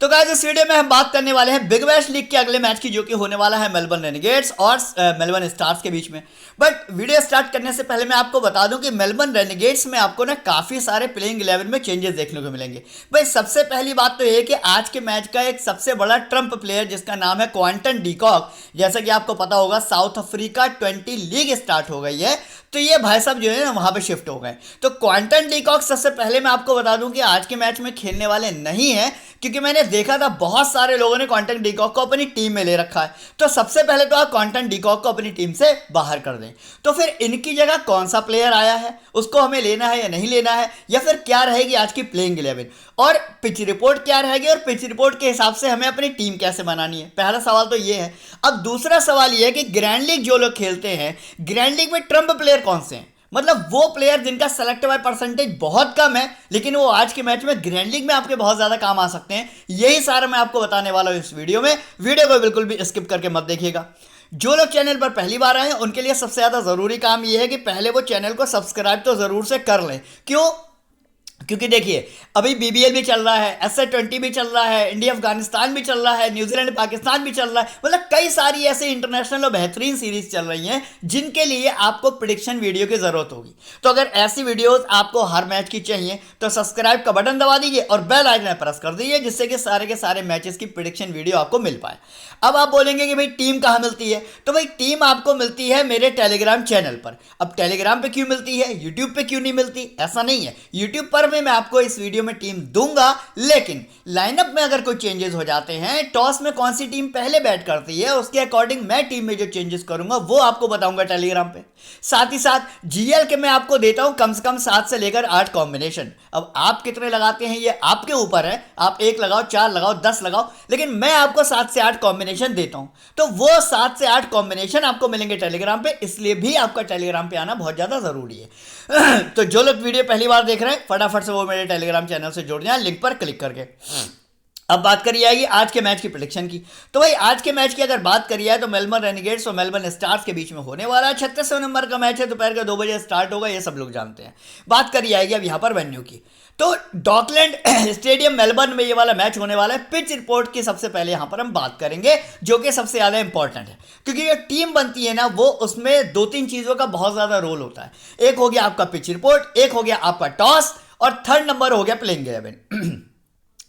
तो गाइस इस वीडियो में हम बात करने वाले हैं बिग बैश लीग के अगले मैच की, जो कि होने वाला है मेलबर्न रेनेगेड्स और मेलबर्न स्टार्स के बीच में। बट वीडियो स्टार्ट करने से पहले मैं आपको बता दूं कि मेलबर्न रेनेगेड्स में आपको ना काफी सारे प्लेइंग 11 में चेंजेस देखने को मिलेंगे। भाई सबसे पहली बात तो ये है कि आज के मैच का एक सबसे बड़ा ट्रम्प प्लेयर जिसका नाम है क्वांटन डीकॉक, जैसा कि आपको पता होगा साउथ अफ्रीका 20 लीग स्टार्ट हो गई है, तो ये भाई साहब जो है ना वहां पे शिफ्ट हो गए। तो क्वांटन डीकॉक सबसे पहले मैं आपको बता दूं कि आज के मैच में खेलने वाले नहीं है, क्योंकि मैंने देखा था बहुत सारे लोगों ने क्वांटन डीकॉक को अपनी टीम में ले रखा है। तो सबसे पहले तो आप क्वांटन डीकॉक को अपनी टीम से बाहर कर दें। तो फिर इनकी जगह कौन सा प्लेयर आया है, उसको हमें लेना है या नहीं लेना है, या फिर क्या रहेगी आज की प्लेइंग 11 और पिच रिपोर्ट क्या रहेगी, और पिच रिपोर्ट के हिसाब से हमें अपनी टीम कैसे बनानी है। पहला सवाल तो ये है। अब दूसरा सवाल ये है कि ग्रैंड लीग जो लोग खेलते हैं, ग्रैंड लीग में ट्रम्प प्लेयर कौन से हैं, मतलब वो प्लेयर जिनका सेलेक्ट बाय परसेंटेज बहुत कम है, लेकिन वो आज के मैच में ग्रैंड लीग में आपके बहुत ज्यादा काम आ सकते हैं। यही सारा मैं आपको बताने वाला हूं इस वीडियो में। वीडियो को बिल्कुल भी स्किप करके मत देखिएगा। जो लोग चैनल पर पहली बार आए हैं उनके लिए सबसे ज्यादा जरूरी काम यह है कि पहले वो चैनल को सब्सक्राइब तो जरूर से कर लें। क्यों? क्योंकि देखिए अभी बीबीएल भी चल रहा है, एसए20 भी चल रहा है, इंडिया अफगानिस्तान भी चल रहा है, न्यूजीलैंड पाकिस्तान भी चल रहा है, मतलब कई सारी ऐसे इंटरनेशनल और बेहतरीन सीरीज चल रही हैं जिनके लिए आपको प्रिडिक्शन वीडियो की जरूरत होगी। तो अगर ऐसी वीडियोस आपको हर मैच की चाहिए तो सब्सक्राइब का बटन दबा दीजिए और बेल आइकन प्रेस कर दीजिए, जिससे कि सारे के सारे मैचेस की प्रिडिक्शन वीडियो आपको मिल पाए। अब आप बोलेंगे कि भाई टीम कहाँ मिलती है, तो भाई टीम आपको मिलती है मेरे टेलीग्राम चैनल पर। अब टेलीग्राम पे क्यों मिलती है, यूट्यूब पे क्यों नहीं मिलती? ऐसा नहीं है, यूट्यूब पर भी मैं आपको इस वीडियो में टीम दूंगा, लेकिन लाइनअप में अगर कोई चेंजेस हो जाते हैं, टॉस में कौन सी टीम पहले बैट करती है, उसके अकॉर्डिंग मैं टीम में जो चेंजेस करूंगा वो आपको बताऊंगा टेलीग्राम पे। साथ ही साथ जीएल के मैं आपको देता हूं कम से कम 7 से लेकर 8 कॉम्बिनेशन। अब आप कितने लगाते हैं ये आपके ऊपर है, आप 1 लगाओ, 4 लगाओ, 10 लगाओ, लेकिन मैं आपको 7 से 8 कॉम्बिनेशन देता हूं। तो वो 7 से 8 कॉम्बिनेशन आपको मिलेंगे टेलीग्राम पे, इसलिए भी आपका टेलीग्राम पे आना बहुत ज्यादा जरूरी है। तो जो लोग वीडियो पहली बार देख रहे हैं फटाफट से वो मेरे टेलीग्राम चैनल से जुड़ जाए लिंक पर क्लिक करके। अब बात करी जाएगी आज के मैच की प्रेडिक्शन की। तो भाई आज के मैच की अगर बात करी जाए तो मेलबर्न रेनेगेड्स और मेलबर्न स्टार्स के बीच में होने वाला है। 36वें नंबर का मैच है, दोपहर के 2 बजे स्टार्ट होगा, ये सब लोग जानते हैं। बात करी जाएगी अब यहाँ पर वेन्यू की, तो डॉकलैंड स्टेडियम मेलबर्न में ये वाला मैच होने वाला है। पिच रिपोर्ट की सबसे पहले यहां पर हम बात करेंगे, जो कि सबसे ज्यादा इंपॉर्टेंट है, क्योंकि जो टीम बनती है ना वो उसमें 2-3 चीजों का बहुत ज्यादा रोल होता है। एक हो गया आपका पिच रिपोर्ट, एक हो गया आपका टॉस, और थर्ड नंबर हो गया प्लेइंग 11।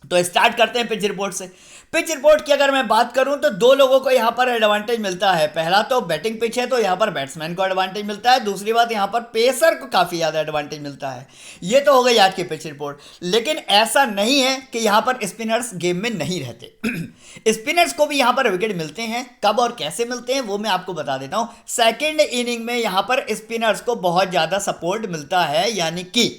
तो स्टार्ट करते हैं पिच रिपोर्ट से। पिच रिपोर्ट की अगर मैं बात करूं तो दो लोगों को यहां पर एडवांटेज मिलता है। पहला तो बैटिंग पिच है, तो यहां पर बैट्समैन को एडवांटेज मिलता है। दूसरी बात यहां पर पेसर को काफी ज्यादा एडवांटेज मिलता है। ये तो हो गई आज की पिच रिपोर्ट, लेकिन ऐसा नहीं है कि यहां पर स्पिनर्स गेम में नहीं रहते। स्पिनर्स को भी यहां पर विकेट मिलते हैं। कब और कैसे मिलते हैं वो मैं आपको बता देता हूं। सेकेंड इनिंग में यहां पर स्पिनर्स को बहुत ज्यादा सपोर्ट मिलता है, यानी कि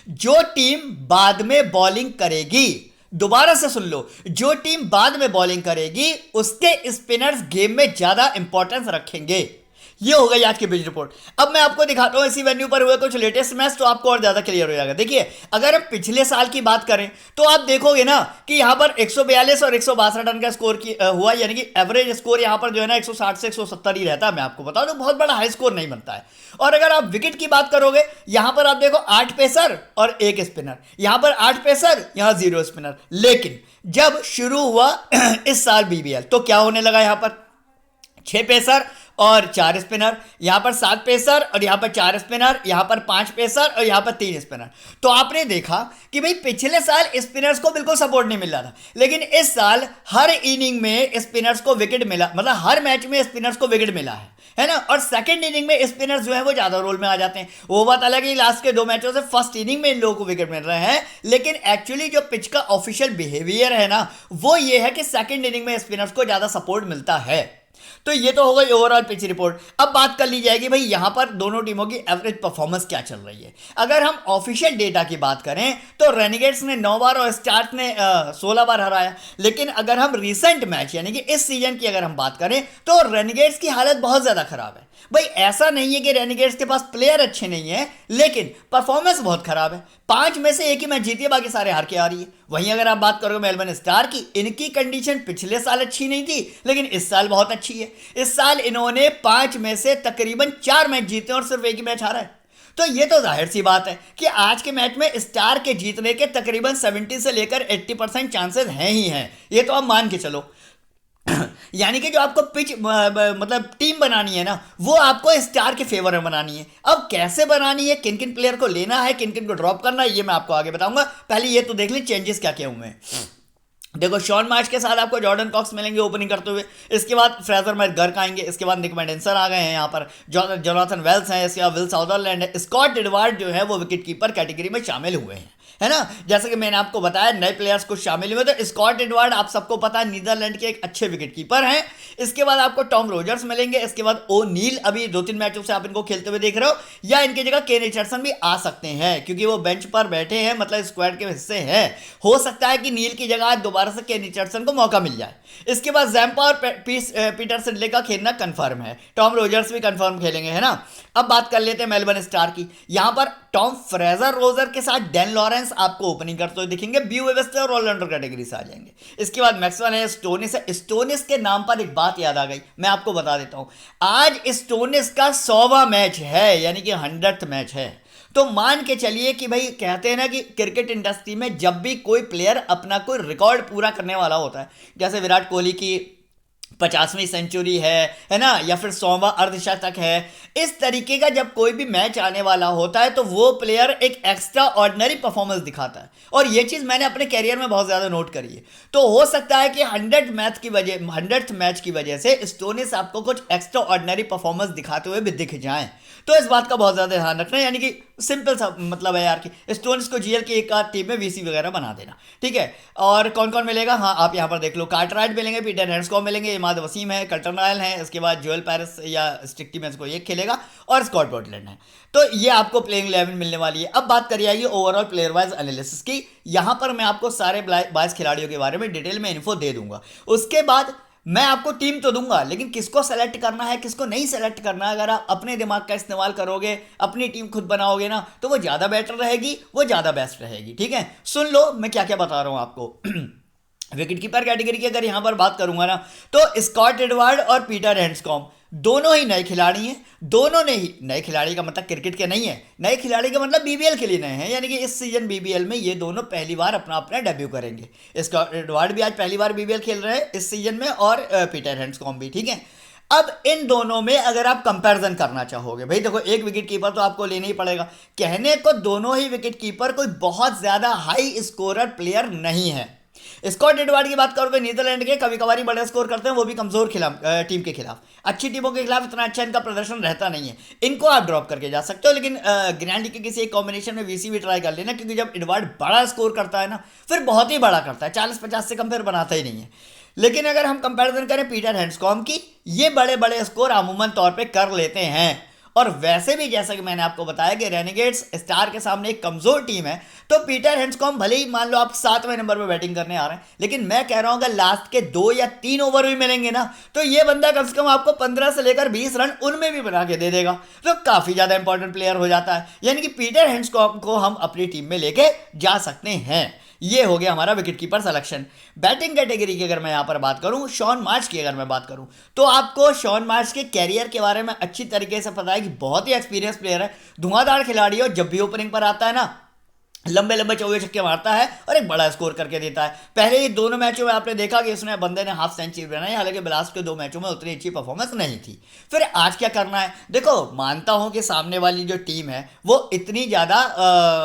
जो टीम बाद में बॉलिंग करेगी, दोबारा से सुन लो, जो टीम बाद में बॉलिंग करेगी उसके स्पिनर्स गेम में ज्यादा इंपॉर्टेंस रखेंगे। ये हो गई आज की पिच रिपोर्ट। अब मैं आपको दिखाता हूं इसी वेन्यू पर हुए कुछ लेटेस्ट मैच, तो आपको और ज्यादा क्लियर हो जाएगा। देखिए अगर हम पिछले साल की बात करें तो आप देखोगे ना कि यहां पर 142 और 162 रन का स्कोर हुआ, यानी कि एवरेज स्कोर यहां पर जो है ना 160 से 170 ही रहता है। मैं आपको बता दूं बहुत बड़ा हाई स्कोर नहीं बनता है। और अगर आप विकेट की बात करोगे, यहां पर आप देखो 8 पेसर और 1 स्पिनर, यहां पर 8 पेसर, यहां 0 स्पिनर। लेकिन जब शुरू हुआ इस साल बीबीएल तो क्या होने लगा, यहां पर 6 पेसर और 4 स्पिनर, यहां पर 7 पेसर और यहां पर 4 स्पिनर, यहां पर 5 पेसर और यहां पर 3 स्पिनर। तो आपने देखा कि भाई पिछले साल स्पिनर्स को बिल्कुल सपोर्ट नहीं मिल रहा था, लेकिन इस साल हर इनिंग में स्पिनर्स को विकेट मिला, मतलब हर मैच में स्पिनर्स को विकेट मिला है ना। और सेकंड इनिंग में स्पिनर्स जो है वो ज्यादा रोल में आ जाते हैं। वो बात अलग है, लास्ट के 2 मैचों से फर्स्ट इनिंग में इन लोगों को विकेट मिल रहे हैं, लेकिन एक्चुअली जो पिच का ऑफिशियल बिहेवियर है ना वो ये है कि सेकंड इनिंग में स्पिनर्स को ज्यादा सपोर्ट मिलता है। तो ये तो हो गई ओवरऑल पिच रिपोर्ट। अब बात कर ली जाएगी भाई यहां पर दोनों टीमों की एवरेज परफॉर्मेंस क्या चल रही है। अगर हम ऑफिशियल डेटा की बात करें तो रेनेगेड्स ने 9 बार और स्टार्स ने 16 बार हराया। लेकिन अगर हम रीसेंट मैच यानी कि इस सीजन की अगर हम बात करें तो रेनेगेड्स की हालत बहुत ज्यादा खराब है। भाई ऐसा नहीं है कि रेनेगेड्स के पास प्लेयर अच्छे नहीं है, लेकिन परफॉर्मेंस बहुत खराब है। 5 में से 1 ही मैच जीती है, बाकी सारे हार के आ रही है। वहीं अगर आप बात करोगे मेलबर्न स्टार की, इनकी कंडीशन पिछले साल अच्छी नहीं थी, लेकिन इस साल बहुत अच्छी है। इस साल इन्होंने 5 में से तकरीबन 4 मैच जीते और सिर्फ 1 ही मैच हारा है। तो ये तो जाहिर सी बात है कि आज के मैच में स्टार के जीतने के तकरीबन 70 से लेकर 80% चांसेस हैं ही हैं, ये तो आप मान के चलो। यानी कि जो आपको पिच मतलब टीम बनानी है ना, वो आपको स्टार के फेवर में बनानी है। अब कैसे बनानी है, किन किन प्लेयर को लेना है, किन किन को ड्रॉप करना है, ये मैं आपको आगे बताऊंगा। पहले ये तो देख लें चेंजेस क्या क्या हुए हैं। देखो, शॉन मार्च के साथ आपको जॉर्डन कॉक्स मिलेंगे ओपनिंग करते हुए। इसके बाद फ्रेजर मैकगर्क आएंगे। इसके बाद निक मैडेंसन आ गए हैं यहाँ पर। जोनाथन वेल्स हैं। इसके बाद विल साउदरलैंड है। स्कॉट एडवर्ड जो है वो विकेट कीपर कैटेगरी में शामिल हुए हैं, है ना। जैसे कि मैंने आपको बताया नए प्लेयर्स कुछ शामिल हुए। तो स्कॉट एडवर्ड आप सबको पता है नीदरलैंड के एक अच्छे विकेट कीपर हैं। इसके बाद आपको टॉम रोजर्स मिलेंगे। इसके बाद ओ नील, अभी 2-3 मैचों से आप इनको खेलते हुए देख रहे हो, या इनकी जगह केन रिचर्डसन भी आ सकते हैं क्योंकि वो बेंच पर बैठे हैं, मतलब स्क्वाड के हिस्से हैं। हो सकता है कि नील की जगह दोबारा से केन रिचर्डसन को मौका मिल जाए। इसके बाद जैम्पा और पीटर सिडले का खेलना कंफर्म है। टॉम रोजर्स भी कंफर्म खेलेंगे, है ना। अब बात कर लेते हैं मेलबर्न स्टार की। यहां पर टॉम फ्रेजर रोजर के साथ डैन लॉरेंस आपको ओपनिंग करते हुए दिखेंगे। बी वेबस्टर और ऑलराउंडर कैटेगरी से आ जाएंगे। इसके बाद मैक्सवेल है, स्टोनिस है। स्टोनिस के नाम पर एक बात याद आ गई, मैं आपको बता देता हूं। आज स्टोनिस का 100वां मैच है, यानी कि 100th मैच है। तो मान के चलिए कि भाई कहते हैं ना कि क्रिकेट इंडस्ट्री में जब भी कोई प्लेयर अपना कोई रिकॉर्ड पूरा करने वाला होता है, जैसे विराट कोहली की 50वीं सेंचुरी है ना, या फिर 100वां अर्धशतक है, इस तरीके का जब कोई भी मैच आने वाला होता है तो वो प्लेयर एक एक्स्ट्रा ऑर्डिनरी परफॉर्मेंस दिखाता है। और ये चीज़ मैंने अपने कैरियर में बहुत ज़्यादा नोट करी है। तो हो सकता है कि 100th मैच की वजह से स्टोनिस आपको कुछ एक्स्ट्रा ऑर्डिनरी परफॉर्मेंस दिखाते हुए भी दिख जाएं। तो इस बात का बहुत ज़्यादा ध्यान रखना है। यानी कि सिंपल सा मतलब है यार कि स्टोनिस को जीएल की एक आध टीम में वीसी वगैरह बना देना, ठीक है। और कौन कौन मिलेगा, हाँ आप यहाँ पर देख लो। कार्टराइट मिलेंगे, पीटर हैंड्सकॉम्ब मिलेंगे, इमाद वसीम है, कर्टन रायल है। इसके बाद जोएल पैरिस या स्टिक्टी में को एक खेलेगा, और स्कॉट बॉटलैंड है। तो ये आपको प्लेइंग 11 मिलने वाली है। अब बात करिए आइए ओवरऑल प्लेयर वाइज एनालिसिस की। यहाँ पर मैं आपको सारे 22 खिलाड़ियों के बारे में डिटेल में इन्फो दे दूंगा। उसके बाद मैं आपको टीम तो दूंगा, लेकिन किसको सेलेक्ट करना है किसको नहीं सेलेक्ट करना है, अगर आप अपने दिमाग का इस्तेमाल करोगे, अपनी टीम खुद बनाओगे ना, तो वो ज़्यादा बेटर रहेगी, वो ज़्यादा बेस्ट रहेगी, ठीक है। सुन लो मैं क्या क्या बता रहा हूँ आपको। विकेट कीपर कैटेगरी की अगर यहां पर बात करूंगा ना, तो स्कॉट एडवर्ड और पीटर हैंड्सकॉम्ब दोनों ही नए खिलाड़ी हैं। दोनों ने ही नए खिलाड़ी का मतलब क्रिकेट के नहीं है, नए खिलाड़ी का मतलब बीबीएल के लिए नए हैं। यानी कि इस सीजन बीबीएल में ये दोनों पहली बार अपना अपना डेब्यू करेंगे। स्कॉट एडवर्ड भी आज पहली बार बीबीएल खेल रहे हैं इस सीजन में, और पीटर हैंड्सकॉम्ब भी, ठीक है। अब इन दोनों में अगर आप कंपैरिजन करना चाहोगे, भाई देखो एक विकेट कीपर तो आपको लेना ही पड़ेगा। कहने को दोनों ही विकेट कीपर कोई बहुत ज्यादा हाई स्कोरर प्लेयर नहीं है। स्कॉट एडवर्ड की बात करोगे, नीदरलैंड के कभी कभार बड़े स्कोर करते हैं, वो भी कमजोर टीम के खिलाफ। अच्छी टीमों के खिलाफ इतना अच्छा इनका प्रदर्शन रहता नहीं है। इनको आप ड्रॉप करके जा सकते हो, लेकिन ग्रैंड के किसी एक कॉम्बिनेशन में वीसी भी ट्राई कर लेना, क्योंकि जब एडवर्ड बड़ा स्कोर करता है ना, फिर बहुत ही बड़ा करता है, 40-50 से कम फिर बनाता ही नहीं है। लेकिन अगर हम कंपैरिजन करें पीटर हैंड्सकॉम्ब की, ये बड़े बड़े स्कोर अमूमन तौर पे कर लेते हैं। और वैसे भी जैसा कि मैंने आपको बताया कि रेनेगेड्स स्टार के सामने एक कमजोर टीम है, तो पीटर हैंड्सकॉम्ब भले ही मान लो आप 7वें नंबर पर बैटिंग करने आ रहे हैं, लेकिन मैं कह रहा हूं अगर लास्ट के 2 या 3 ओवर भी मिलेंगे ना, तो ये बंदा कम से कम आपको 15 से लेकर 20 रन उनमें भी बना के दे देगा। तो काफी ज्यादा इंपॉर्टेंट प्लेयर हो जाता है। यानी कि पीटर हैंड्सकॉम्ब को हम अपनी टीम में लेके जा सकते हैं। ये हो गया हमारा wicket keeper selection. Batting category की अगर मैं यहां पर बात करूं, शॉन मार्च की अगर मैं बात करूं, तो आपको शॉन मार्च के कैरियर के बारे में अच्छी तरीके से पता है कि बहुत ही एक्सपीरियंस प्लेयर है, धुआंधार खिलाड़ी है, और जब भी ओपनिंग पर आता है ना, लंबे लंबे चौके छक्के मारता है और एक बड़ा स्कोर करके देता है। पहले ही दोनों मैचों में आपने देखा कि उसने बंदे ने हाफ सेंचुरी बनाई, हालांकि लास्ट के 2 मैचों में उतनी अच्छी परफॉर्मेंस नहीं थी। फिर आज क्या करना है, देखो मानता हूं कि सामने वाली जो टीम है वो इतनी ज़्यादा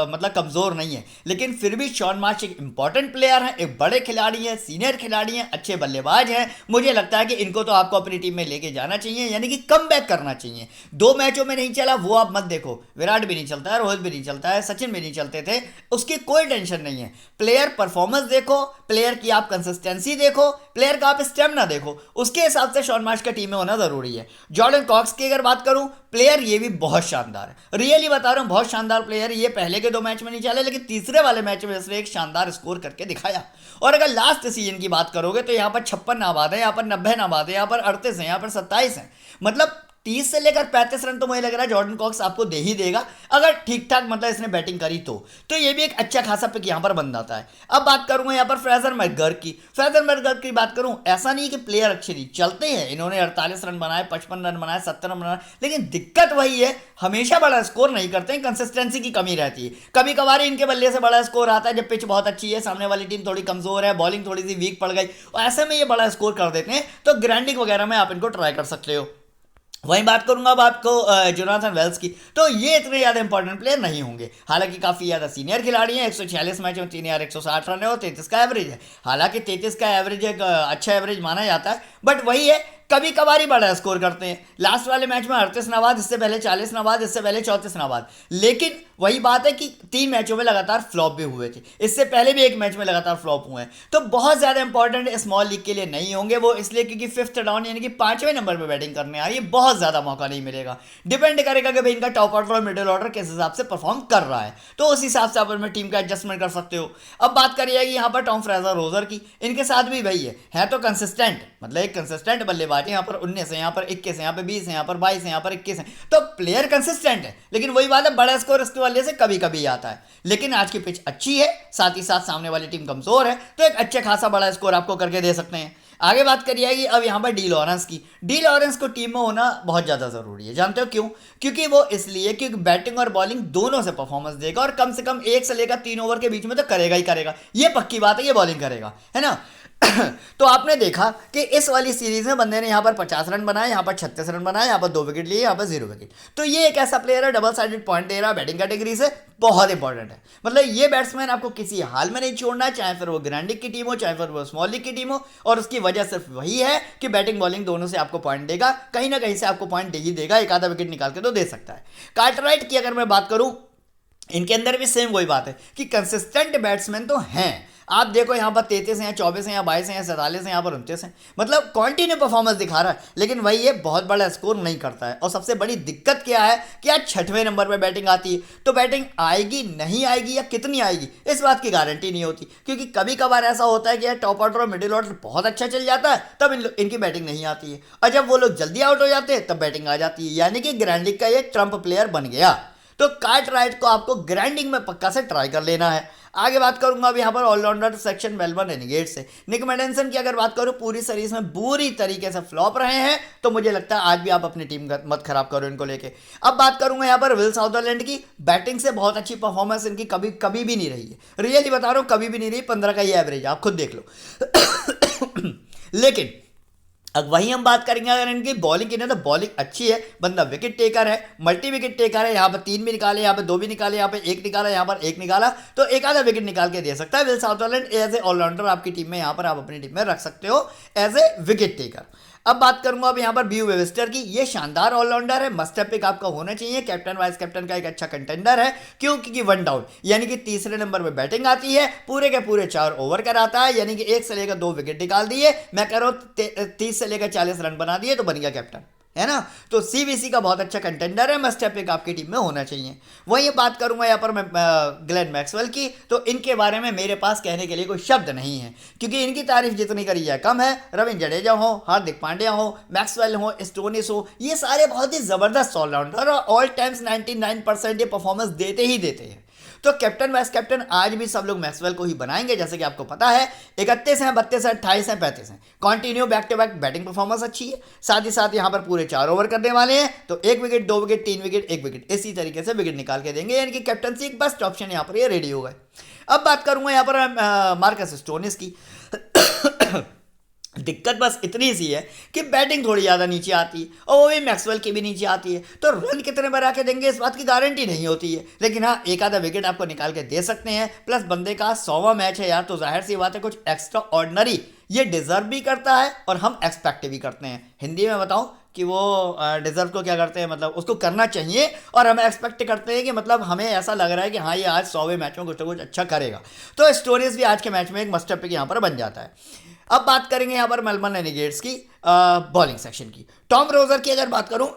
मतलब कमज़ोर नहीं है, लेकिन फिर भी शॉन मार्च एक इंपॉर्टेंट प्लेयर है, एक बड़े खिलाड़ी हैं, सीनियर खिलाड़ी हैं, अच्छे बल्लेबाज हैं। मुझे लगता है कि इनको तो आपको अपनी टीम में लेके जाना चाहिए, यानी कि कम बैक करना चाहिए। 2 मैचों में नहीं चला वो आप मत देखो, विराट भी नहीं चलता है, रोहित भी नहीं चलता है, सचिन भी नहीं चलते थे, उसकी कोई टेंशन नहीं है। प्लेयर परफॉर्मेंस देखो, प्लेयर की आप कंसिस्टेंसी देखो, प्लेयर का आप स्टेमिना देखो, उसके हिसाब से शॉन मार्च का टीम में होना जरूरी है। जॉर्डन कॉक्स की अगर बात करूं, प्लेयर ये भी बहुत शानदार है, रियली बता रहा हूं, बहुत शानदार प्लेयर। ये पहले के 2 मैच में नहीं चले, लेकिन तीसरे वाले मैच में इसने एक शानदार स्कोर करके दिखाया। और अगर लास्ट सीजन की बात करोगे तो यहां पर 56 नाबाद है, यहां पर 90 नाबाद है, यहां पर 38 है, यहां पर 27 है। मतलब 30 से लेकर 35 रन तो मुझे लग रहा है जॉर्डन कॉक्स आपको दे ही देगा, अगर ठीक ठाक मतलब इसने बैटिंग करी तो ये भी एक अच्छा खासा पिक यहाँ पर बन जाता है। अब बात करूंगा यहाँ पर फ्रेजर मैकगर्क की। फ्रेजर मैकगर्क की बात करूं, ऐसा नहीं कि प्लेयर अच्छे नहीं, चलते हैं, इन्होंने 48 रन बनाए, 55 रन बनाए, 70 रन बनाए, लेकिन दिक्कत वही है, हमेशा बड़ा स्कोर नहीं करते हैं, कंसिस्टेंसी की कमी रहती है। कभी कभार इनके बल्ले से बड़ा स्कोर आता है जब पिच बहुत अच्छी है, सामने वाली टीम थोड़ी कमजोर है, बॉलिंग थोड़ी सी वीक पड़ गई, और ऐसे में ये बड़ा स्कोर कर देते हैं, तो ग्रैंडिंग वगैरह में आप इनको ट्राई कर सकते हो। वहीं बात करूंगा अब आपको जोनाथन वेल्स की, तो ये इतने ज़्यादा इंपॉर्टेंट प्लेयर नहीं होंगे, हालांकि काफ़ी ज़्यादा सीनियर खिलाड़ी हैं, 146 मैच में 3,160 रन है और 33 का एवरेज है। हालांकि 33 का एवरेज एक अच्छा एवरेज माना जाता है, बट वही है, कभी कभार ही बड़ा स्कोर करते हैं। लास्ट वाले मैच में 38 नवाद, इससे पहले 40 नवाद, इससे पहले 34 नवाद, लेकिन वही बात है कि 3 मैचों में लगातार फ्लॉप भी हुए थे, इससे पहले भी एक मैच में लगातार फ्लॉप हुए हैं, तो बहुत ज़्यादा इंपॉर्टेंट स्मॉल लीग के लिए नहीं होंगे वो, इसलिए क्योंकि 5th डाउन यानी कि 5वें नंबर पर बैटिंग करने आ रही है, बहुत ज़्यादा मौका नहीं मिलेगा। डिपेंड करेगा कि भाई इनका टॉप ऑर्डर और मिडिल ऑर्डर किस हिसाब से परफॉर्म कर रहा है, तो उस हिसाब से आप अपनी टीम का एडजस्टमेंट कर सकते हो। अब बात करिए यहाँ पर टॉम फ्रेजर रोजर की, इनके साथ भी वही है तो कंसिस्टेंट, मतलब एक कंसिस्टेंट बल्लेबाज है, यहाँ पर 19 है, यहाँ पर 21 है, यहाँ पर 20 है, यहाँ पर 22 है, यहाँ पर 21 है, तो प्लेयर कंसिस्टेंट है, लेकिन वही बात है, बड़ा स्कोर इसके वाले से कभी कभी आता है। लेकिन आज की पिच अच्छी है, साथ ही साथ सामने वाली टीम कमजोर है, तो एक अच्छा खासा बड़ा स्कोर आपको करके दे सकते हैं। आगे बात करिए अब यहाँ पर डी लॉरेंस की। डी लॉरेंस को टीम में होना बहुत ज़्यादा ज़रूरी है, जानते हो क्यों? क्योंकि वो इसलिए क्योंकि बैटिंग और बॉलिंग दोनों से परफॉर्मेंस देगा, और कम से कम 1 से लेकर 3 ओवर के बीच में तो करेगा ही करेगा, ये पक्की बात है, ये बॉलिंग करेगा, है ना। तो आपने देखा कि इस वाली सीरीज में बंदे ने यहाँ पर 50 रन बनाए, यहाँ पर 36 रन बनाए, यहाँ पर 2 विकेट लिए, यहाँ पर 0 विकेट, तो ये एक ऐसा प्लेयर है, डबल साइडेड पॉइंट दे रहा है, बैटिंग कैटेगरी से बहुत इंपॉर्टेंट है। मतलब ये बैट्समैन आपको किसी हाल में नहीं छोड़ना है, चाहे फिर वो ग्रैंड लीग की टीम हो, चाहे फिर वो स्मॉल लीग की टीम हो, और उसकी वजह सिर्फ वही है कि बैटिंग बॉलिंग दोनों से आपको पॉइंट देगा, कहीं ना कहीं से आपको पॉइंट दे ही देगा, एक आधा विकेट निकाल के तो दे सकता है। कार्टराइट की अगर मैं बात करूं, इनके अंदर भी सेम वही बात है कि कंसिस्टेंट बैट्समैन तो हैं। आप देखो यहाँ पर 33 हैं, 24 हैं, या 22 हैं, या 47 हैं, यहाँ पर 29 हैं, मतलब कंटिन्यू परफॉर्मेंस दिखा रहा है, लेकिन वही है, बहुत बड़ा स्कोर नहीं करता है। और सबसे बड़ी दिक्कत क्या है कि आज 6वें नंबर पर बैटिंग आती है, तो बैटिंग आएगी नहीं आएगी या कितनी आएगी इस बात की गारंटी नहीं होती, क्योंकि कभी कभार ऐसा होता है कि यार टॉप ऑर्डर और मिडिल ऑर्डर बहुत अच्छा चल जाता है, तब इनकी बैटिंग नहीं आती है, और जब वो लोग जल्दी आउट हो जाते हैं तब बैटिंग आ जाती है, यानी कि ग्रैंड लीग का ये ट्रम्प प्लेयर बन गया। तो कार्टराइट को आपको ग्राइंडिंग में पक्का से ट्राई कर लेना है। आगे बात करूंगा अब यहाँ पर ऑलराउंडर सेक्शन मेलबर्न रेनेगेड्स से। निक मेडेंसन की अगर बात करूं, पूरी सीरीज में बुरी तरीके से फ्लॉप रहे हैं, तो मुझे लगता है आज भी आप अपनी टीम मत खराब करो इनको लेके। अब बात करूंगा यहाँ पर विल साउदरलैंड की। बैटिंग से बहुत अच्छी परफॉर्मेंस इनकी कभी कभी भी नहीं रही है, रियली बता रहा हूँ, कभी भी नहीं रही। 15 का ये एवरेज आप खुद देख लो। लेकिन अब वही हम बात करेंगे अगर इनकी बॉलिंग की, ना तो बॉलिंग अच्छी है, बंदा विकेट टेकर है, मल्टी विकेट टेकर है, यहाँ पर 3 भी निकाले, यहाँ पर 2 भी निकाले, यहाँ पर 1 निकाला, यहाँ पर 1 निकाला, तो एक आधा विकेट निकाल के दे सकता है। विल साउदरलैंड एज ए ऑलराउंडर आपकी टीम में, यहाँ पर आप अपनी टीम में रख सकते हो एज ए विकेट टेकर। अब बात करूंगा अब यहाँ पर ब्यू वेविस्टर की। ये शानदार ऑलराउंडर है, मस्ट पिक आपका होना चाहिए, कैप्टन वाइस कैप्टन का एक अच्छा कंटेंडर है। क्यों? क्योंकि 1 डाउन यानी कि तीसरे नंबर पे बैटिंग आती है, पूरे के पूरे 4 ओवर कराता है, यानी कि 1 से लेकर 2 विकेट निकाल दिए, मैं कह रहा हूँ 30 से लेकर 40 रन बना दिए, तो बन गया कैप्टन, है ना। तो सीबीसी का बहुत अच्छा कंटेंडर है, मस्ट पिक आपकी टीम में होना चाहिए। वही बात करूंगा यहाँ पर मैं ग्लेन मैक्सवेल की, तो इनके बारे में मेरे पास कहने के लिए कोई शब्द नहीं है, क्योंकि इनकी तारीफ जितनी करी जाए कम है। रविंद्र जडेजा हो, हार्दिक पांड्या हो, मैक्सवेल हो, स्टोनिस हो, ये सारे बहुत ही ज़बरदस्त ऑलराउंडर और ऑल टाइम्स 99% ये परफॉर्मेंस देते ही देते हैं। तो कैप्टन वाइस कैप्टन आज भी सब लोग मैक्सवेल को ही बनाएंगे, जैसे कि आपको पता है 31 हैं, 32 हैं, 28 हैं, 35 हैं, continue back to back batting performance अच्छी है। साथ ही साथ यहाँ पर पूरे 4 ओवर करने वाले हैं, तो 1 विकेट, 2 विकेट, 3 विकेट, 1 विकेट, इसी तरीके से विकेट निकाल के देंगे, यानी कि कैप्टनसी एक बेस्ट ऑप्शन यहाँ पर ये रेडी हो गए। अब बात करूंगा यहाँ पर मार्कस स्टोनिस की। दिक्कत बस इतनी सी है कि बैटिंग थोड़ी ज़्यादा नीचे आती है, और वो भी मैक्सवेल की भी नीचे आती है, तो रन कितने बना के देंगे इस बात की गारंटी नहीं होती है, लेकिन हाँ एक आधा विकेट आपको निकाल के दे सकते हैं। प्लस बंदे का 100वां मैच है यार, तो जाहिर सी बात है कुछ एक्स्ट्रा ऑर्डिनरी ये डिजर्व भी करता है, और हम एक्सपेक्ट भी करते हैं। हिंदी में बताऊं कि वो डिजर्व को क्या करते हैं, मतलब उसको करना चाहिए, और हम एक्सपेक्ट करते हैं कि मतलब हमें ऐसा लग रहा है कि हाँ ये आज 100वें मैच में कुछ ना कुछ अच्छा करेगा। तो स्टोरीज भी आज के मैच में एक मस्ट पिक यहाँ पर बन जाता है। अब बात करेंगे यहाँ पर मेलबर्न रेनेगेड्स की बॉलिंग सेक्शन की। टॉम रोजर की अगर बात करूं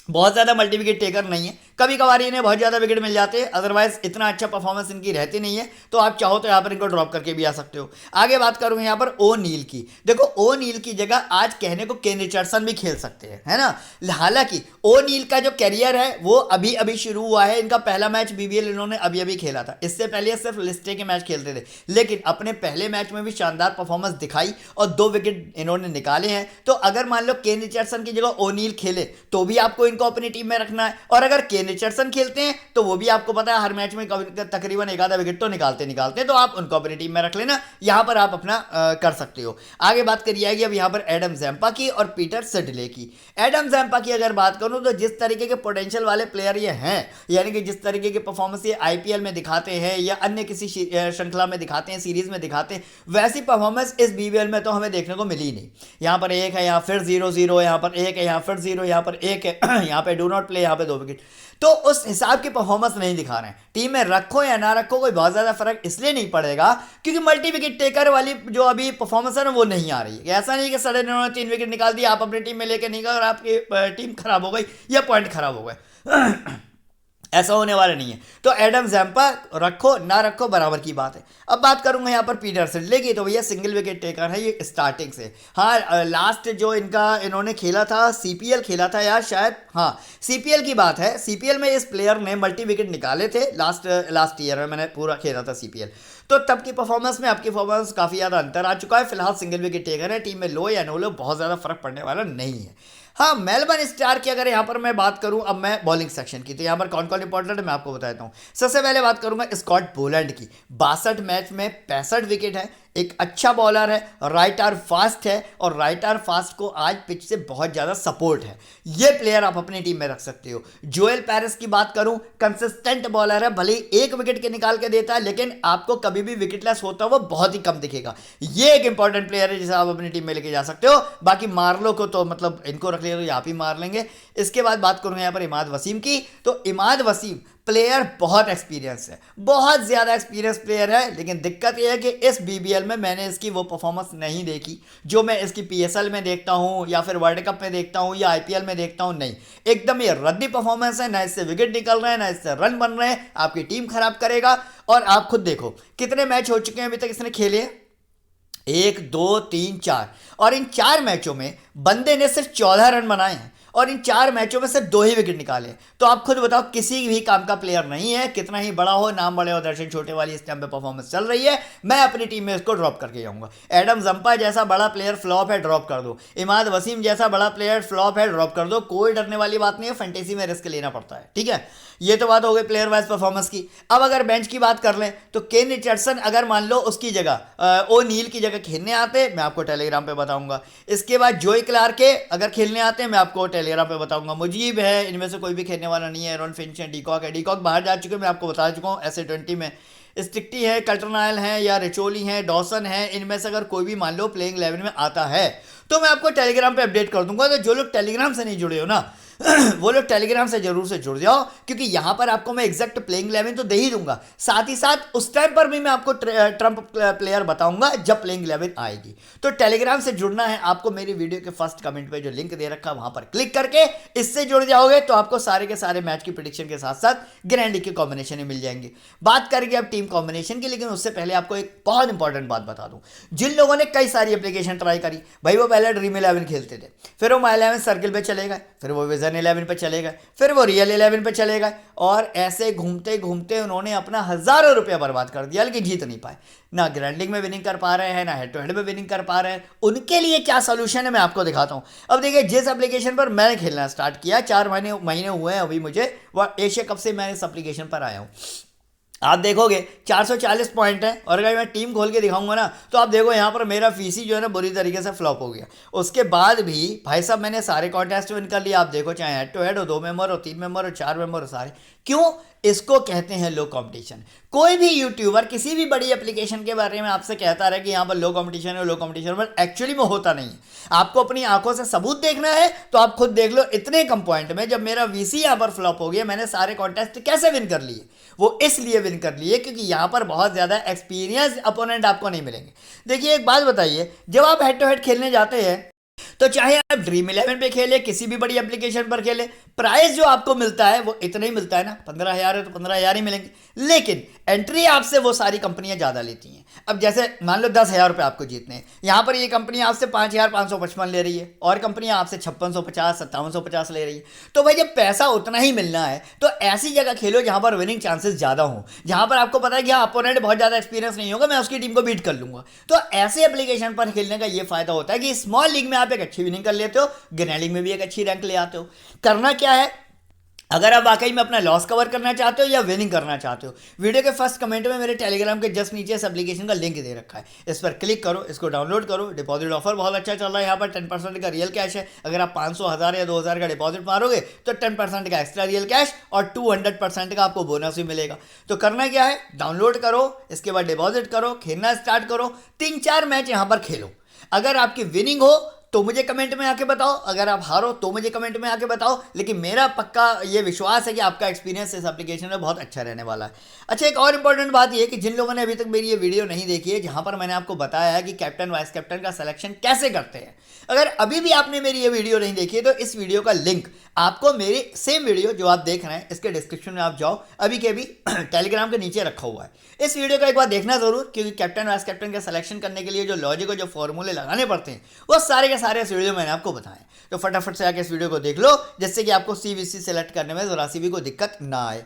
बहुत ज़्यादा मल्टी विकेट टेकर नहीं है, कभी कभार इन्हें बहुत ज़्यादा विकेट मिल जाते हैं, अदरवाइज इतना अच्छा परफॉर्मेंस इनकी रहती नहीं है, तो आप चाहो तो यहाँ पर इनको ड्रॉप करके भी आ सकते हो। आगे बात करूँ यहाँ पर ओ नील की। देखो ओ नील की जगह आज कहने को केन रिचर्डसन भी खेल सकते हैं, है ना। हालांकि ओ नील का जो कैरियर है वो अभी अभी शुरू हुआ है। इनका पहला मैच बीबीएल इन्होंने अभी अभी खेला था, इससे पहले सिर्फ लिस्टे के मैच खेलते थे, लेकिन अपने पहले मैच में भी शानदार परफॉर्मेंस दिखाई और 2 विकेट इन्होंने निकाले हैं। तो अगर मान लो केन रिचर्डसन की जगह ओनील खेले तो भी आपको इनको अपनी टीम में रखना है, और अगर केन रिचर्डसन खेलते हैं तो वो भी आपको पता है हर मैच में तकरीबन एक आधा विकेट तो निकालते तो आप उनको अपनी टीम में रख लेना, यहां पर आप अपना कर सकते हो। आगे बात करी जाएगी अब यहां पर एडम जैम्पा की और पीटर सिडले की। एडम जैम्पा की अगर बात करूं तो जिस तरीके के पोटेंशियल वाले प्लेयर ये हैं, यानी कि जिस तरीके की परफॉर्मेंस ये आईपीएल में दिखाते हैं या अन्य किसी श्रृंखला में दिखाते हैं, सीरीज में दिखाते हैं, वैसी परफॉर्मेंस इस बीबीएल में तो हमें देखने को मिली ही नहीं। यहाँ पर एक है, यहाँ फिर 0-0, यहाँ पर एक है, यहाँ फिर 0, यहाँ पर एक है, यहाँ पे डू नॉट प्ले, यहाँ पे 2 विकेट। तो उस हिसाब की परफॉर्मेंस नहीं दिखा रहे हैं। टीम में रखो या ना रखो कोई बहुत ज्यादा फर्क इसलिए नहीं पड़ेगा क्योंकि मल्टी विकेट टेकर वाली जो अभी परफॉर्मेंस है ना वो नहीं आ रही है। ऐसा नहीं कि सडन इन्होंने 3 विकेट निकाल दिया, आप अपनी टीम में लेके नहीं गए और आपकी टीम खराब हो गई या पॉइंट खराब हो गए। ऐसा होने वाला नहीं है। तो एडम जैम्पा रखो ना रखो बराबर की बात है। अब बात करूंगा यहाँ पर पीटर सिडले की, तो भैया सिंगल विकेट टेकर है ये स्टार्टिंग से। हाँ, लास्ट जो इन्होंने खेला था सीपीएल खेला था यार शायद, हाँ सीपीएल की बात है। सीपीएल में इस प्लेयर ने मल्टी विकेट निकाले थे लास्ट ईयर में, मैंने पूरा खेला था सीपीएल। तो तब की परफॉर्मेंस में आपकी परफॉर्मेंस काफ़ी ज़्यादा अंतर आ चुका है। फिलहाल सिंगल विकेट टेकर है, टीम में लो या नो लो बहुत ज़्यादा फर्क पड़ने वाला नहीं है। हाँ, मेलबर्न स्टार की अगर यहाँ पर मैं बात करूँ अब मैं बॉलिंग सेक्शन की, तो यहाँ पर कौन कौन इंपॉर्टेंट है मैं आपको बताता हूँ। सबसे पहले बात करूंगा स्कॉट बोलैंड की। 62 मैच में 65 विकेट है, एक अच्छा बॉलर है, राइट आर्म फास्ट है, और राइट आर्म फास्ट को आज पिच से बहुत ज़्यादा सपोर्ट है। ये प्लेयर आप अपनी टीम में रख सकते हो। जोएल पेरिस की बात करूं, कंसिस्टेंट बॉलर है, भले ही 1 विकेट के निकाल के देता है लेकिन आपको कभी भी विकेटलेस होता हुआ बहुत ही कम दिखेगा। ये एक इंपॉर्टेंट प्लेयर है जिसे आप अपनी टीम में लेके जा सकते हो। बाकी मार्लो को तो मतलब इनको रख लिया तो आप ही मार लेंगे। इसके बाद बात करूंगा यहाँ पर इमाद वसीम की, तो इमाद वसीम प्लेयर बहुत एक्सपीरियंस है, बहुत ज़्यादा एक्सपीरियंस प्लेयर है, लेकिन दिक्कत यह है कि इस बीबीएल में मैंने इसकी वो परफॉर्मेंस नहीं देखी जो मैं इसकी पीएसएल में देखता हूँ या फिर वर्ल्ड कप में देखता हूँ या आईपीएल में देखता हूँ। नहीं, एकदम ये रद्दी परफॉर्मेंस है, ना इससे विकेट निकल रहे हैं ना इससे रन बन रहे हैं, आपकी टीम खराब करेगा। और आप खुद देखो कितने मैच हो चुके हैं अभी तक इसने खेले, 1 2 3 4, और इन 4 मैचों में बंदे ने सिर्फ 14 रन बनाए हैं और इन 4 मैचों में सिर्फ 2 ही विकेट निकाले। तो आप खुद बताओ, किसी भी काम का प्लेयर नहीं है, कितना ही बड़ा हो, नाम बड़े और दर्शन छोटे वाली इस टाइम पे परफॉर्मेंस चल रही है। मैं अपनी टीम में इसको ड्रॉप करके जाऊंगा। एडम जंपा जैसा बड़ा प्लेयर फ्लॉप है, ड्रॉप कर दो। इमाद वसीम जैसा बड़ा प्लेयर फ्लॉप है, ड्रॉप कर दो। कोई डरने वाली बात नहीं है, फैंटेसी में रिस्क लेना पड़ता है, ठीक है। ये तो बात हो गई प्लेयर वाइज परफॉर्मेंस की। अब अगर बेंच की बात कर लें तो केन रिचर्डसन अगर मान लो उसकी जगह ओ नील की जगह खेलने आते, मैं आपको टेलीग्राम पे बताऊंगा। इसके बाद जोई क्लार्क के अगर खेलने आते हैं मैं आपको टेलीग्राम पे बताऊंगा। मुजीब है, इनमें से कोई भी खेलने वाला नहीं है। एरॉन फिंच है, डीकॉक है, डीकॉक बाहर जा चुके हैं, मैं आपको बता चुका हूँ SA-20 में। स्टिक्टी है, कर्टनायल है या रिचोली है, डॉसन है, इनमें से अगर कोई भी मान लो प्लेइंग 11 में आता है तो मैं आपको टेलीग्राम पे अपडेट कर दूंगा। तो जो लोग टेलीग्राम से नहीं जुड़े हो ना वो लोग टेलीग्राम से जरूर से जुड़ जाओ, क्योंकि यहां पर आपको मैं एग्जैक्ट प्लेइंग 11 तो दे ही दूंगा, साथ ही साथ उस टाइम पर भी मैं आपको ट्रम्प प्लेयर बताऊंगा जब प्लेइंग 11 आएगी। तो टेलीग्राम से जुड़ना है आपको, मेरी वीडियो के फर्स्ट कमेंट पे जो लिंक दे रखा है वहां पर क्लिक करके इससे जुड़ जाओगे तो आपको सारे के सारे मैच की प्रेडिक्शन के साथ साथ ग्रैंड लीग के कॉम्बिनेशन ही मिल जाएंगे। बात करेंगे अब टीम कॉम्बिनेशन की, लेकिन उससे पहले आपको एक बहुत इंपॉर्टेंट बात बता दूं। जिन लोगों ने कई सारी एप्लीकेशन ट्राई करी, भाई वो पहले ड्रीम 11 खेलते थे, फिर वो माई 11 सर्किल पे चले गए, फिर वो विजन 11 पे चले गए, फिर वो रियल 11 पे चले गए, और ऐसे घूमते घूमते उन्होंने अपना हजारों रुपया बर्बाद कर दिया, लेकिन जीत नहीं पाए। ना ग्रैंड लीग में विनिंग कर पा रहे हैं, ना हेड टू हेड में विनिंग कर पा रहे हैं। उनके लिए क्या सोल्यूशन है मैं आपको दिखाता हूं। अब देखिए, जिस एप्लीकेशन पर मैंने खेलना स्टार्ट किया, 4 महीने हुए हैं अभी मुझे, वह एशिया कप से मैं इस एप्लीकेशन पर आया हूं। आप देखोगे 440 पॉइंट है, और अगर मैं टीम खोल के दिखाऊंगा ना तो आप देखो यहाँ पर मेरा फीसी जो है ना बुरी तरीके से फ्लॉप हो गया। उसके बाद भी भाई साहब मैंने सारे कॉन्टेस्ट विन कर लिए। आप देखो, चाहे हेड टू हेड हो, 2 मेंबर हो, 3 मेंबर हो, 4 मेंबर हो, सारे। क्यों? इसको कहते हैं लो कंपटीशन। कोई भी यूट्यूबर किसी भी बड़ी एप्लीकेशन के बारे में आपसे कहता रहे कि यहाँ पर लो कंपटीशन है, लो कंपटीशन, पर एक्चुअली में होता नहीं है। आपको अपनी आंखों से सबूत देखना है तो आप खुद देख लो। इतने कम पॉइंट में जब मेरा वीसी यहाँ पर फ्लॉप हो गया, मैंने सारे कॉन्टेस्ट कैसे विन कर लिए? वो इसलिए विन कर लिए क्योंकि यहाँ पर बहुत ज़्यादा एक्सपीरियंस अपोनेंट आपको नहीं मिलेंगे। देखिए, एक बात बताइए, जब आप हेड टू हेड खेलने जाते हैं तो चाहे आप ड्रीम 11 पे खेले, किसी भी बड़ी एप्लीकेशन पर खेले, प्राइस जो आपको मिलता है वो इतना ही मिलता है ना, 15,000 है तो 15,000 ही मिलेंगे। लेकिन एंट्री आपसे वो सारी कंपनियां ज़्यादा लेती हैं। अब जैसे मान लो 10,000 रुपये आपको जीतने हैं, यहाँ पर ये कंपनी आपसे 5,555 ले रही है और कंपनियां आपसे 5650 5750 ले रही है। तो भाई जब पैसा उतना ही मिलना है तो ऐसी जगह खेलो जहाँ पर विनिंग चांसेस ज़्यादा हों, जहाँ पर आपको पता है कि अपोनेंट बहुत ज़्यादा एक्सपीरियंस नहीं होगा, मैं उसकी टीम को बीट कर लूँगा। तो ऐसे एप्लीकेशन पर खेलने का ये फायदा होता है कि स्मॉल लीग में आप एक अच्छी विनिंग कर लेते हो, ग्रैंड लीग में भी एक अच्छी रैंक ले आते हो। करना क्या है, अगर आप वाकई में अपना लॉस कवर करना चाहते हो या विनिंग करना चाहते हो, वीडियो के फर्स्ट कमेंट में मेरे टेलीग्राम के जस्ट नीचे इस एप्लीकेशन का लिंक दे रखा है, इस पर क्लिक करो, इसको डाउनलोड करो। डिपॉजिट ऑफर बहुत अच्छा चल रहा है, यहाँ पर 10% का रियल कैश है। अगर आप 500, 1000 या 2000 का डिपॉजिट मारोगे तो 10% का एक्स्ट्रा रियल कैश और 200% का आपको बोनस भी मिलेगा। तो करना क्या है, डाउनलोड करो, इसके बाद डिपॉजिट करो, खेलना स्टार्ट करो, 3-4 मैच यहाँ पर खेलो। अगर आपकी विनिंग हो तो मुझे कमेंट में आके बताओ, अगर आप हारो तो मुझे कमेंट में आके बताओ, लेकिन मेरा पक्का ये विश्वास है कि आपका एक्सपीरियंस इस एप्लीकेशन में बहुत अच्छा रहने वाला है। अच्छा, एक और इंपॉर्टेंट बात ये है कि जिन लोगों ने अभी तक मेरी ये वीडियो नहीं देखी है, जहां पर मैंने आपको बताया है कि कैप्टन वाइस कैप्टन का सिलेक्शन कैसे करते हैं, अगर अभी भी आपने मेरी ये वीडियो नहीं देखी है तो इस वीडियो का लिंक आपको मेरी सेम वीडियो जो आप देख रहे हैं इसके डिस्क्रिप्शन में आप जाओ, अभी के अभी टेलीग्राम के नीचे रखा हुआ है। इस वीडियो को एक बार देखना जरूर, क्योंकि कैप्टन वाइस कैप्टन का सिलेक्शन करने के लिए जो लॉजिक और जो फॉर्मूले लगाने पड़ते हैं वो सारे के सारे इस वीडियो में मैंने आपको बताएं। तो फटाफट से आके इस वीडियो को देख लो, जिससे कि आपको सीवीसी सेलेक्ट करने में जरा सी भी कोई दिक्कत ना आए।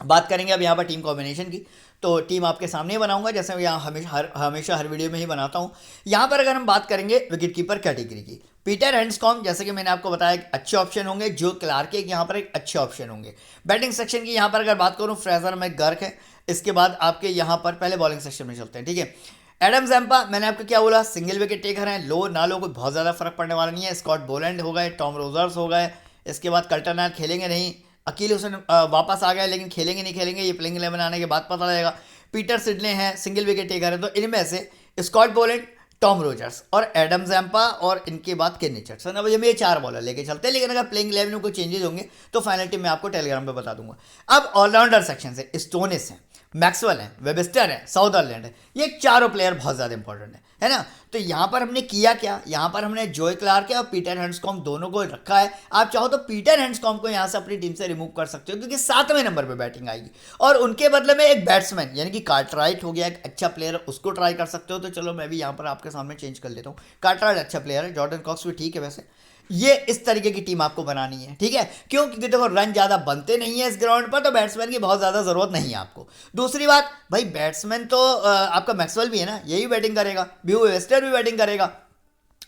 बात करेंगे अब यहाँ पर टीम कॉम्बिनेशन की, तो टीम आपके सामने ही बनाऊंगा जैसे मैं यहाँ हमेशा हर वीडियो में ही बनाता हूँ। यहाँ पर अगर हम बात करेंगे विकेट कीपर कैटेगरी की, पीटर हैंड्सकॉम्ब जैसे कि मैंने आपको बताया अच्छे ऑप्शन होंगे, जो क्लार्क एक यहाँ पर एक अच्छे ऑप्शन होंगे। बैटिंग सेक्शन की यहाँ पर अगर बात करूँ, फ्रेजर मैकगर्क है। इसके बाद आपके यहाँ पर पहले बॉलिंग सेक्शन में चलते हैं, ठीक है। एडम जैम्पा, मैंने आपको क्या बोला, सिंगल विकेट टेकर हैं, लो ना लो कोई बहुत ज़्यादा फर्क पड़ने वाला नहीं है। स्कॉट बोलैंड हो गए, टॉम रोजर्स हो गए, इसके बाद कल्टरनैल खेलेंगे नहीं, अकील हुसैन वापस आ गए लेकिन खेलेंगे नहीं खेलेंगे ये प्लेइंग 11 आने के बाद पता लगेगा। पीटर सिडले हैं, सिंगल विकेट टेकर है। तो इनमें से स्कॉट बोलैंड, टॉम रोजर्स और एडम जैम्पा और इनके बाद केन रिचर्डसन, अब ये 4 बॉलर लेके चलते हैं। लेकिन अगर प्लेइंग 11 में कोई चेंजेस होंगे तो फाइनल टीम में आपको टेलीग्राम पे बता दूंगा। अब ऑलराउंडर सेक्शन से स्टोनिस हैं, मैक्सवेल है, वेबस्टर है, साउदरलैंड है, ये चारों प्लेयर बहुत ज़्यादा इंपॉर्टेंट है ना। तो यहाँ पर हमने किया क्या, यहाँ पर हमने जोय क्लार्क और पीटर हैंड्सकॉम्ब दोनों को रखा है। आप चाहो तो पीटर हैंड्सकॉम्ब को यहाँ से अपनी टीम से रिमूव कर सकते हो, क्योंकि 7वें नंबर पे बैटिंग आएगी और उनके बदले में एक बैट्समैन यानी कि कार्टराइट हो गया, एक अच्छा प्लेयर, उसको ट्राई कर सकते हो। तो चलो मैं भी यहाँ पर आपके सामने चेंज कर लेता हूँ, कार्टराइट अच्छा प्लेयर है, जॉर्डन कॉक्स भी ठीक है। वैसे ये इस तरीके की टीम आपको बनानी है, ठीक है, क्यों, क्योंकि देखो रन ज़्यादा बनते नहीं है इस ग्राउंड पर, तो बैट्समैन की बहुत ज़्यादा ज़रूरत नहीं है आपको। दूसरी बात, भाई बैट्समैन तो आपका मैक्सवेल भी है ना, यही बैटिंग करेगा, ब्यू वेस्टर भी बैटिंग करेगा,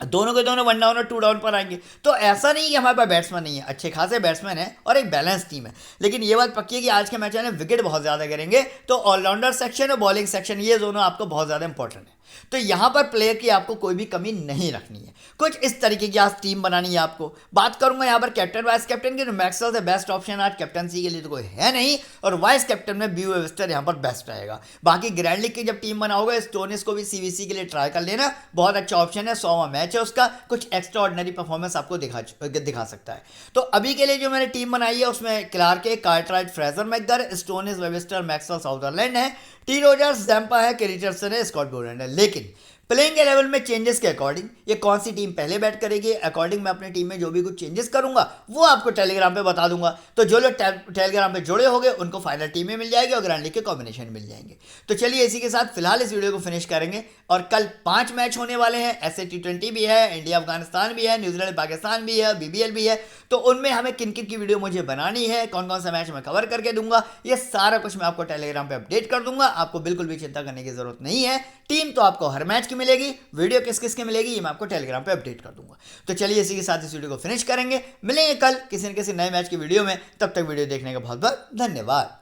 दोनों के दोनों 1 डाउन और 2 डाउन पर आएंगे। तो ऐसा नहीं कि हमारे पास बैट्समैन नहीं है, अच्छे खासे बैट्समैन है और एक बैलेंस टीम है। लेकिन ये बात पक्की है कि आज के मैच में विकेट बहुत ज़्यादा गिरेंगे, तो ऑलराउंडर सेक्शन और बॉलिंग सेक्शन ये दोनों आपको बहुत ज़्यादा इंपॉर्टेंट है। तो यहाँ पर प्लेयर की आपको कोई भी कमी नहीं रखनी है, कुछ इस तरीके की आज टीम बनानी है आपको। बात करूंगा यहाँ पर कैप्टन वाइस कैप्टन की, तो मैक्सवेल से बेस्ट ऑप्शन आज कैप्टनसी के लिए तो कोई है नहीं, और वाइस कैप्टन में ब्यू वेबस्टर यहाँ पर बेस्ट रहेगा। बाकी ग्रैंड लीग की जब टीम बनाओगे, स्टोनिस को भी सीवीसी के लिए ट्राई कर लेना, बहुत अच्छा ऑप्शन है, 100वां मैच है उसका, कुछ एक्स्ट्रा ऑर्डिनरी परफॉर्मेंस आपको दिखा सकता है। तो अभी के लिए जो मैंने टीम बनाई है उसमें Clark, Cartwright, Fraser McGurk, Stoinis, Webster, Maxwell, Sutherland है, टी रोजर्स, जैम्पा है, केन रिचर्डसन है, स्कॉट बोलैंड है। लेकिन प्लेइंग 11 में चेंजेस के अकॉर्डिंग ये कौन सी टीम पहले बैट करेगी, अकॉर्डिंग मैं अपनी टीम में जो भी कुछ चेंजेस करूंगा वो आपको टेलीग्राम पे बता दूंगा। तो जो लोग टेलीग्राम पे जुड़े होंगे उनको फाइनल टीम में मिल जाएगी और ग्रैंड लीग के कॉम्बिनेशन मिल जाएंगे। तो चलिए इसी के साथ फिलहाल इस वीडियो को फिनिश करेंगे, और कल 5 मैच होने वाले हैं, ऐसे T20 भी है, इंडिया अफगानिस्तान भी है, न्यूजीलैंड पाकिस्तान भी है, BBL भी है। तो उनमें हमें किन किन की वीडियो मुझे बनानी है, कौन कौन सा मैच मैं कवर करके दूंगा, ये सारा कुछ मैं आपको टेलीग्राम पे अपडेट कर दूंगा। आपको बिल्कुल भी चिंता करने की जरूरत नहीं है, टीम तो आपको हर मैच की मिलेगी, वीडियो किस किस की मिलेगी ये मैं आपको टेलीग्राम पे अपडेट कर दूंगा। तो चलिए इसी के साथ इस वीडियो को फिनिश करेंगे, मिलेंगे कल किसी न किसी नए मैच की वीडियो में, तब तक वीडियो देखने का बहुत बहुत धन्यवाद।